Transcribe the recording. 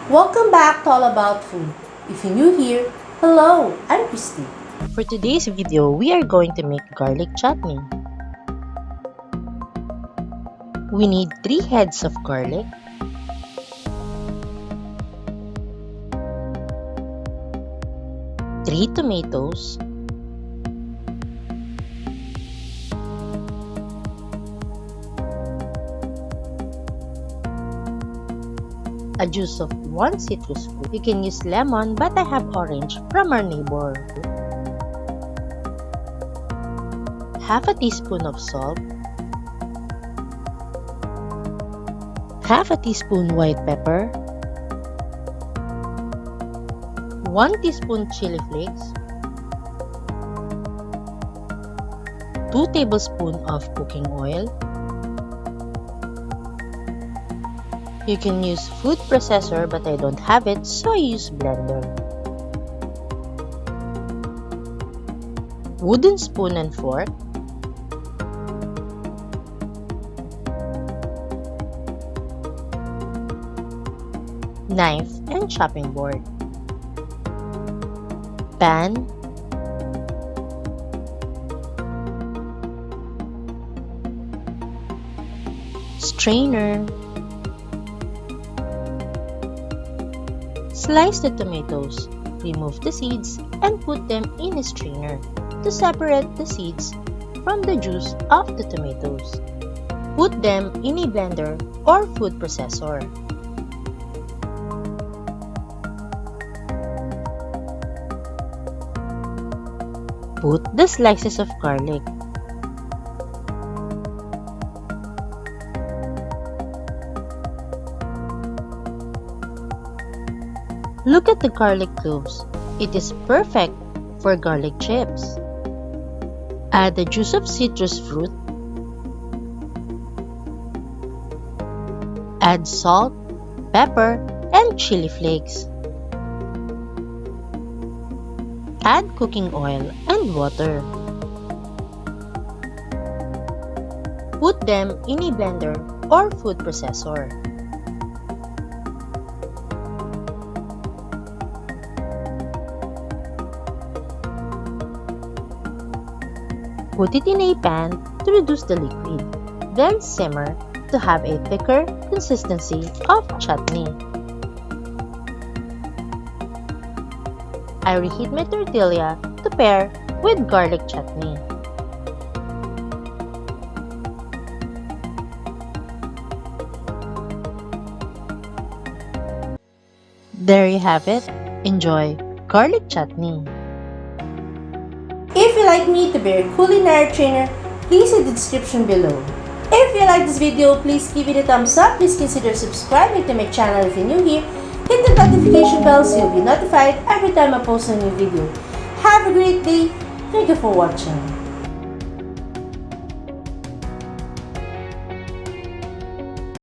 Welcome back to All About Food. If you're new here, hello, I'm Christie. For today's video, we are going to make garlic chutney. We need 3 heads of garlic, three tomatoes, a juice of 1 citrus fruit. You can use lemon, but I have orange from our neighbor. Half a teaspoon of salt, half a teaspoon white pepper, 1 teaspoon chili flakes, 2 tablespoons of cooking oil. You can use food processor, but I don't have it, so I use blender. Wooden spoon and fork, knife and chopping board, pan, strainer. Slice the tomatoes, remove the seeds, and put them in a strainer to separate the seeds from the juice of the tomatoes. Put them in a blender or food processor. Put the slices of garlic. Look at the garlic cloves. It is perfect for garlic chips. Add the juice of citrus fruit. Add salt, pepper, and chili flakes. Add cooking oil and water. Put them in a blender or food processor. Put it in a pan to reduce the liquid, then simmer to have a thicker consistency of chutney. I reheat my tortilla to pair with garlic chutney. There you have it. Enjoy garlic chutney. If you'd like me to be your culinary trainer, please see the description below. If you like this video, please give it a thumbs up. Please consider subscribing to my channel if you're new here. Hit the notification bell so you'll be notified every time I post a new video. Have a great day. Thank you for watching.